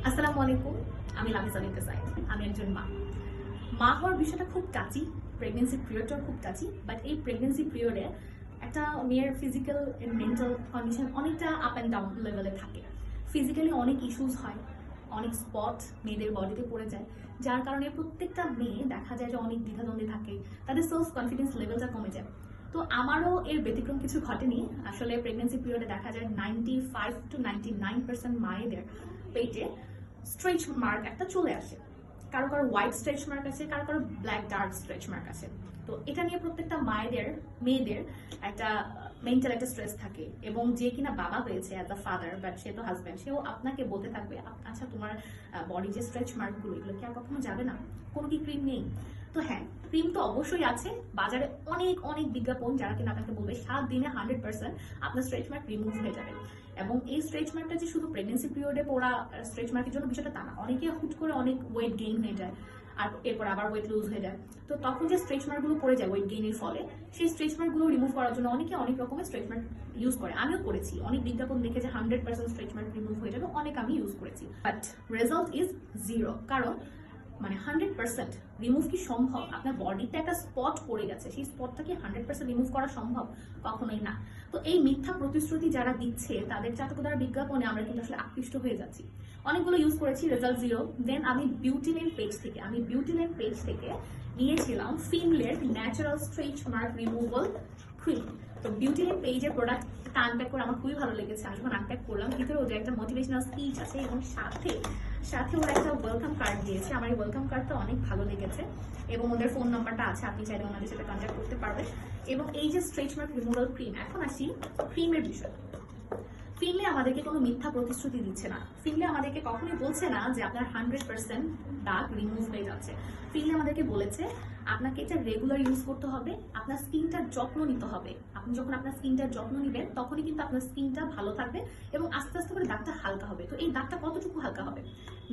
আসসালামু আলাইকুম। আমি লামিজা বিনতে সাইদ। আমি একজন মা। মা হওয়ার বিষয়টা খুব টাচি, প্রেগন্যান্সি পিরিয়ডটাও খুব টাচি। বাট এই প্রেগন্যান্সি পিরিয়ডে একটা মেয়ের ফিজিক্যাল এন্ড মেন্টাল কন্ডিশন অনেকটা আপ অ্যান্ড ডাউন লেভেলে থাকে। ফিজিক্যালি অনেক ইস্যুস হয়, অনেক স্পট মেয়েদের বডিতে পড়ে যায়, যার কারণে প্রত্যেকটা মেয়ে দেখা যায় যে অনেক দ্বিধাদ্বন্দ্বে থাকে, তাদের সেলফ কনফিডেন্স লেভেলটা কমে যায়। তো আমারও এর ব্যতিক্রম কিছু ঘটেনি। আসলে প্রেগন্যান্সি পিরিয়ডে দেখা যায় 95 to 99% মায়েদের পেটে স্ট্রেচ মার্ক একটা চলে আসে। কারো কারো হোয়াইট স্ট্রেচ মার্ক আছে, কারো কারো ব্ল্যাক ডার্ক স্ট্রেচ মার্ক আছে। তো এটা নিয়ে প্রত্যেকটা মেয়েদের একটা মেন্টাল একটা স্ট্রেস থাকে, এবং যে কিনা বাবা হয়েছে অ্যাজ আ ফাদার, বাট সে তো হাজব্যান্ড, সেও আপনাকে বলতে থাকবে আচ্ছা তোমার বডি যে স্ট্রেচ মার্কগুলো এগুলো কি আর কখনো যাবে না, কোনো কি ক্রিম নেই? তো হ্যাঁ, ক্রিম তো অবশ্যই আছে। বাজারে অনেক অনেক বিজ্ঞাপন যারা কিনা আপনাকে বলবে 7 দিনে 100% আপনার স্ট্রেচ মার্ক রিমুভ হয়ে যাবে। এবং এই স্ট্রেচ মার্কটা যে শুধু প্রেগনেন্সি পিরিয়ডে পড়া স্ট্রেচ মার্কের জন্য বিষয়টা তা না। অনেকে হুট করে অনেক ওয়েট গেইন হয়ে যায়, আর এরপর আবার ওয়েট লুজ হয়ে যায়। তো তখন যে স্ট্রেচ মার্কগুলো পড়ে যায় ওয়েট গেইনের ফলে, সেই স্ট্রেচ মার্কগুলো রিমুভ করার জন্য অনেকে অনেক রকমের স্ট্রেচ মার্ক ইউজ করে। আমিও করেছি, অনেক বিজ্ঞাপন দেখে যে 100% স্ট্রেচ মার্ক রিমুভ হয়ে যাবে, অনেক আমি ইউজ করেছি। But result is zero. কারণ 100% রিমুভ কি সম্ভব? আপনার বডিতে একটা স্পট পড়ে গেছে, সেই স্পটটা কি 100% রিমুভ করা সম্ভব? কখনোই না। তো এই মিথ্যা প্রতিশ্রুতি যারা দিচ্ছে তাদের চাটকদার বিজ্ঞাপনে আমরা কিন্তু আসলে আকৃষ্ট হয়ে যাচ্ছি। অনেকগুলো ইউজ করেছি, রেজাল্ট জিরো। দেন আমি বিউটিলাইন পেজ থেকে নিয়েছিলাম ফিনলের natural stretch mark removal cream. তো বিউটিলাইন পেজের প্রোডাক্ট আনপ্যাক করে আমার খুবই ভালো লেগেছে। আমি যখন আনপ্যাক করলাম, ভিতরে ওদের একটা মোটিভেশনাল স্পিচ আছে, এবং সাথে ওরা একটা ওয়েলকাম কার্ড দিয়েছে। আমার এই ওয়েলকাম কার্ডটা অনেক ভালো লেগেছে, এবং ওদের ফোন নাম্বারটা আছে, আপনি চাইলে ওনাদের সাথে কন্ট্যাক্ট করতে পারবেন। এবং এই যে স্ট্রেচ মার্ক রিমুভাল ক্রিম, এখন আসি ক্রিমের বিষয়। ফিনলে আমাদেরকে কোনো মিথ্যা প্রতিশ্রুতি দিচ্ছে না। ফিনলে আমাদেরকে কখনোই বলছে না যে আপনার 100% দাগ রিমুভ হয়ে যাচ্ছে। ফিনলে আমাদেরকে বলেছে আপনাকে এটা রেগুলার ইউজ করতে হবে, আপনার স্কিনটার যত্ন নিতে হবে। আপনি যখন আপনার স্কিনটার যত্ন নেবেন তখনই কিন্তু আপনার স্কিনটা ভালো থাকবে, এবং আস্তে আস্তে করে দাগটা হালকা হবে। তো এই দাগটা কতটুকু হালকা হবে?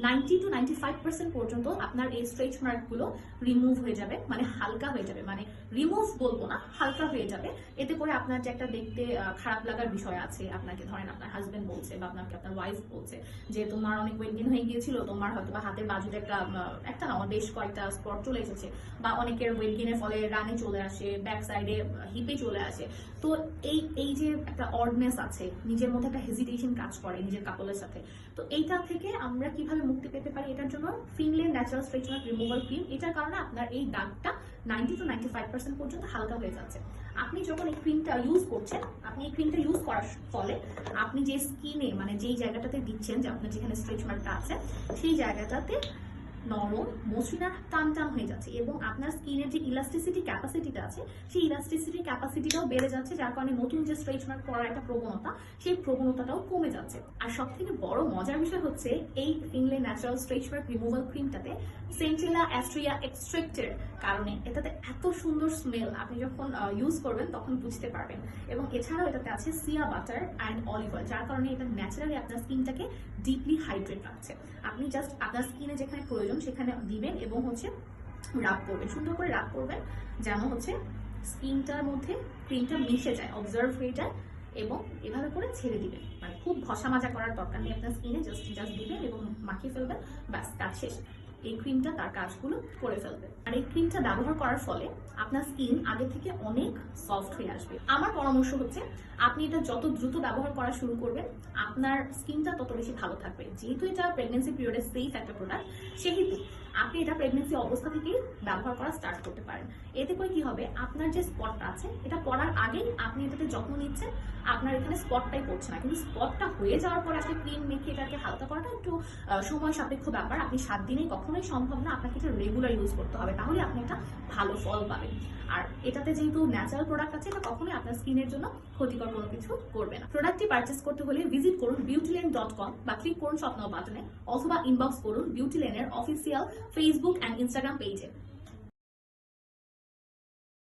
90 to 95% পর্যন্ত আপনার এই স্ট্রেচ মার্কগুলো রিমুভ হয়ে যাবে, মানে হালকা হয়ে যাবে। মানে রিমুভ বলবো না, হালকা হয়ে যাবে। এতে করে আপনার যে একটা দেখতে খারাপ লাগার বিষয় আছে, আপনাকে ধরেন আপনার হাজবেন্ড বলছে বা আপনাকে আপনার ওয়াইফ বলছে যে তোমার অনেক ওয়েট গেইন হয়ে গিয়েছিল, তোমার হয়তো বা হাতের বাজুতে একটা না বেশ কয়েকটা স্পট চলে এসেছে, বা অনেকের ওয়েট গেইনের ফলে রানে চলে আসে, ব্যাক সাইডে হিপে চলে আসে। তো এই যে একটা অডনেস আছে, নিজের মধ্যে একটা হেজিটেশন কাজ করে নিজের কাপলের সাথে। তো এইটা থেকে আমরা কিভাবে মুক্তি পেতে পারি? এটার জন্য ফিনলের natural stretch mark removal cream. এটার কারণে আপনার এই দাগটা 90 to 95% পর্যন্ত হালকা হয়ে যাচ্ছে। আপনি যখন এই ক্রিমটা ইউজ করছেন, আপনি এই ক্রিমটা ইউজ করার ফলে আপনি যে স্কিনে, মানে যেই জায়গাটাতে দিচ্ছেন, যে আপনার যেখানে স্ট্রেচ মার্কটা আছে, সেই জায়গাটাতে নরম মসৃণ টান টান হয়ে যাচ্ছে, এবং আপনার স্কিনের যে ইলাস্টিসিটি ক্যাপাসিটিটা আছে, সেই ইলাস্টিসিটি ক্যাপাসিটিটাও বেড়ে যাচ্ছে, যার কারণে নতুন যে স্ট্রেচ মার্ক করার একটা প্রবণতা, সেই প্রবণতাটাও কমে যাচ্ছে। আর সব থেকে বড় মজার বিষয় হচ্ছে, এই ফিনলে ন্যাচারাল স্ট্রেচ মার্ক রিমুভাল ক্রিমটাতে সেন্টিলা অ্যাস্ট্রিয়া এক্সট্রাক্টের কারণে এটাতে এত সুন্দর স্মেল, আপনি যখন ইউজ করবেন তখন বুঝতে পারবেন। এবং এছাড়াও এটাতে আছে সিয়া বাটার অ্যান্ড অলিভ অয়েল, যার কারণে এটা ন্যাচারালি আপনার স্কিনটাকে ডিপলি হাইড্রেট রাখছে। আপনি জাস্ট আপনার স্কিনে যেখানে প্রয়োজন সেখানে দিবেন, এবং রাব করবেন, সুন্দর করে রাব করবেন, যেন স্কিনটার মধ্যে ক্রিমটা মিশে যায়, অবজার্ভ হয়ে যায়, এবং এভাবে করে ছেড়ে দিবেন। মানে খুব ঘষা মাজা করার দরকার নেই, আপনার স্কিনে জাস্ট দিবেন এবং মাখিয়ে ফেলবেন, ব্যাস কাজ শেষ। এই ক্রিমটা তার কাজগুলো করে ফেলবে। আর এই ক্রিমটা ব্যবহার করার ফলে আপনার স্কিন আগে থেকে অনেক সফট হয়ে আসবে। আমার পরামর্শ হচ্ছে, আপনি এটা যত দ্রুত ব্যবহার করা শুরু করবেন, আপনার স্কিনটা তত বেশি ভালো থাকবে। যেহেতু এটা প্রেগনেন্সি পিরিয়ডে সেফ একটা প্রোডাক্ট, সেহেতু আপনি এটা প্রেগনেন্সি অবস্থা থেকেই ব্যবহার করা স্টার্ট করতে পারেন। এতে করে কি হবে, আপনার যে স্পটটা আছে, এটা পড়ার আগেই আপনি এটাতে যত্ন নিচ্ছেন, আপনার এখানে স্পটটাই পড়ছে না। কিন্তু স্পটটা হয়ে যাওয়ার পর আসলে ক্রিম মেখে এটাকে হালকা করাটা একটু সময় সাপেক্ষ ব্যাপার। আপনি 7 দিনে কখনোই সম্ভব না, আপনাকে এটা রেগুলার ইউজ করতে হবে, তাহলে আপনি একটা ভালো ফল পাবেন। আর এটাতে যেহেতু ন্যাচারাল প্রোডাক্ট আছে, এটা কখনোই আপনার স্কিনের জন্য ক্ষতিকর কোনো কিছু করবে না। প্রোডাক্টটি পারচেস করতে হলে ভিজিট করুন beautyline.com বা ক্লিক করুন শপ নাও বাটনে, অথবা ইনবক্স করুন বিউটিলাইনের অফিসিয়াল ফেসবুক অ্যান্ড ইনস্টাগ্রাম পেজে।